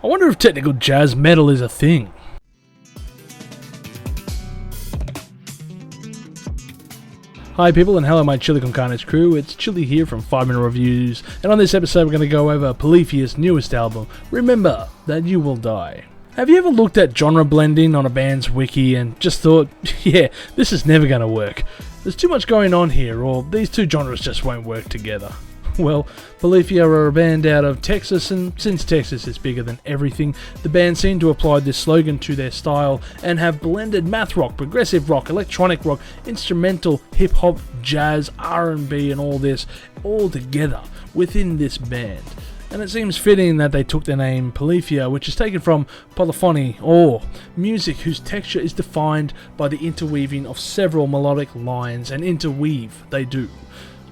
I wonder if technical jazz metal is a thing. Hi people, and hello my Chili Con Carnage crew. It's Chili here from 5 Minute Reviews, and on this episode we're going to go over Polyphia's newest album, Remember That You Will Die. Have you ever looked at genre blending on a band's wiki and just thought, yeah, this is never going to work. There's too much going on here, or these two genres just won't work together. Well, Polyphia are a band out of Texas, and since Texas is bigger than everything, the band seemed to apply this slogan to their style and have blended math rock, progressive rock, electronic rock, instrumental, hip-hop, jazz, R&B and all this all together within this band. And it seems fitting that they took the name Polyphia, which is taken from polyphony, or music whose texture is defined by the interweaving of several melodic lines, and interweave they do.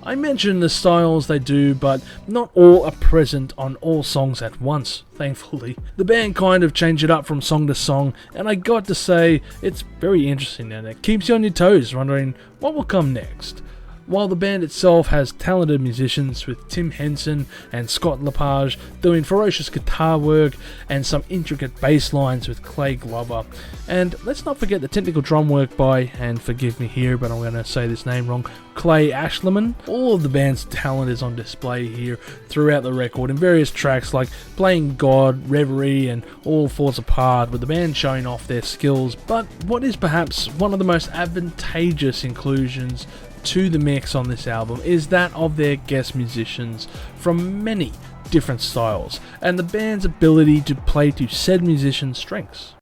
I mention the styles they do, but not all are present on all songs at once, thankfully. The band kind of change it up from song to song, and I got to say, it's very interesting and it keeps you on your toes wondering what will come next. While the band itself has talented musicians with Tim Henson and Scott Lepage doing ferocious guitar work and some intricate bass lines with Clay Glover. And let's not forget the technical drum work by, and forgive me here but I'm going to say this name wrong, Clay Ashleman. All of the band's talent is on display here throughout the record in various tracks like Playing God, Reverie and All Falls Apart, with the band showing off their skills. But what is perhaps one of the most advantageous inclusions to the mix on this album is that of their guest musicians from many different styles, and the band's ability to play to said musicians' strengths.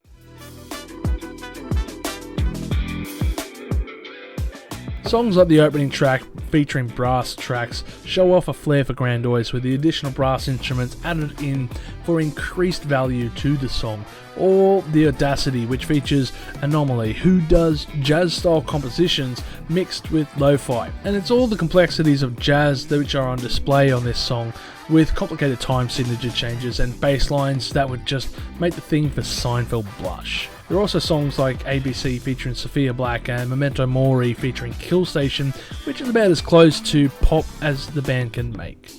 Songs like the opening track featuring brass tracks show off a flair for grandiose, with the additional brass instruments added in for increased value to the song, or the Audacity, which features Anomaly, who does jazz-style compositions mixed with lo-fi. And it's all the complexities of jazz which are on display on this song, with complicated time signature changes and bass lines that would just make the thing for Seinfeld blush. There are also songs like ABC featuring Sophia Black and Memento Mori featuring Kill Station, which is about as close to pop as the band can make.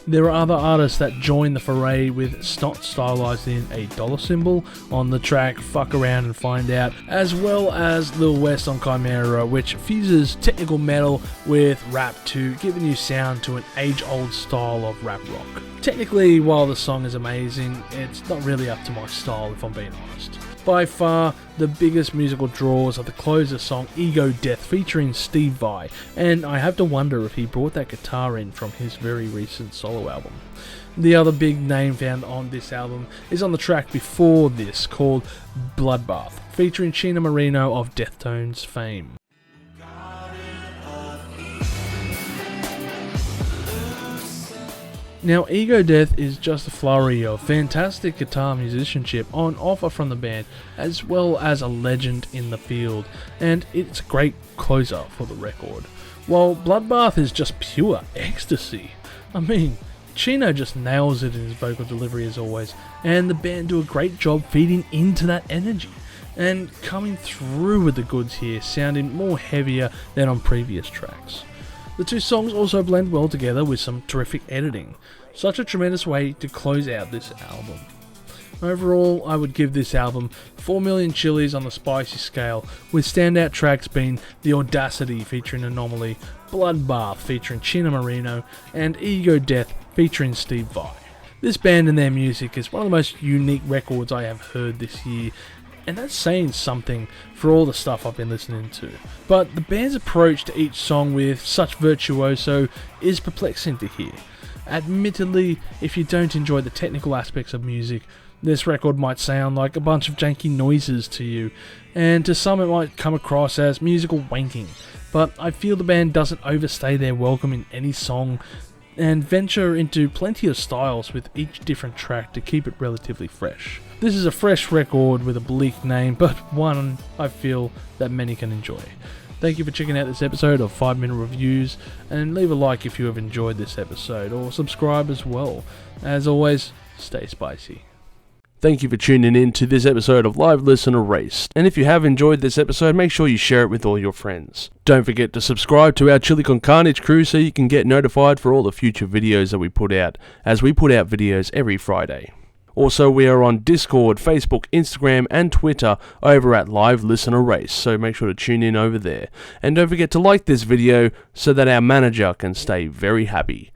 There are other artists that join the foray, with Snot stylized in a dollar symbol on the track Fuck Around and Find Out, as well as Lil West on Chimera, which fuses technical metal with rap to give a new sound to an age-old style of rap rock. Technically, while the song is amazing, it's not really up to my style if I'm being honest. By far, the biggest musical draws are the closer song Ego Death featuring Steve Vai, and I have to wonder if he brought that guitar in from his very recent solo album. The other big name found on this album is on the track before this, called Bloodbath, featuring Chino Moreno of Deftones fame. Now, Ego Death is just a flurry of fantastic guitar musicianship on offer from the band, as well as a legend in the field, and it's a great closer for the record. While Bloodbath is just pure ecstasy. I mean, Chino just nails it in his vocal delivery as always, and the band do a great job feeding into that energy and coming through with the goods here, sounding more heavier than on previous tracks. The two songs also blend well together with some terrific editing. Such a tremendous way to close out this album. Overall, I would give this album 4 million chilies on the spicy scale, with standout tracks being The Audacity featuring Anomaly, Bloodbath featuring Chino Moreno, and Ego Death featuring Steve Vai. This band and their music is one of the most unique records I have heard this year, and that's saying something for all the stuff I've been listening to. But the band's approach to each song with such virtuoso is perplexing to hear. Admittedly, if you don't enjoy the technical aspects of music, this record might sound like a bunch of janky noises to you, and to some it might come across as musical wanking, but I feel the band doesn't overstay their welcome in any song, and venture into plenty of styles with each different track to keep it relatively fresh. This is a fresh record with a bleak name, but one I feel that many can enjoy. Thank you for checking out this episode of 5 Minute Reviews, and leave a like if you have enjoyed this episode, or subscribe as well. As always, stay spicy. Thank you for tuning in to this episode of Live Listen Erased, and if you have enjoyed this episode, make sure you share it with all your friends. Don't forget to subscribe to our Chili Con Carnage crew so you can get notified for all the future videos that we put out, as we put out videos every Friday. Also, we are on Discord, Facebook, Instagram, and Twitter over at Live Listener Race, so make sure to tune in over there. And don't forget to like this video so that our manager can stay very happy.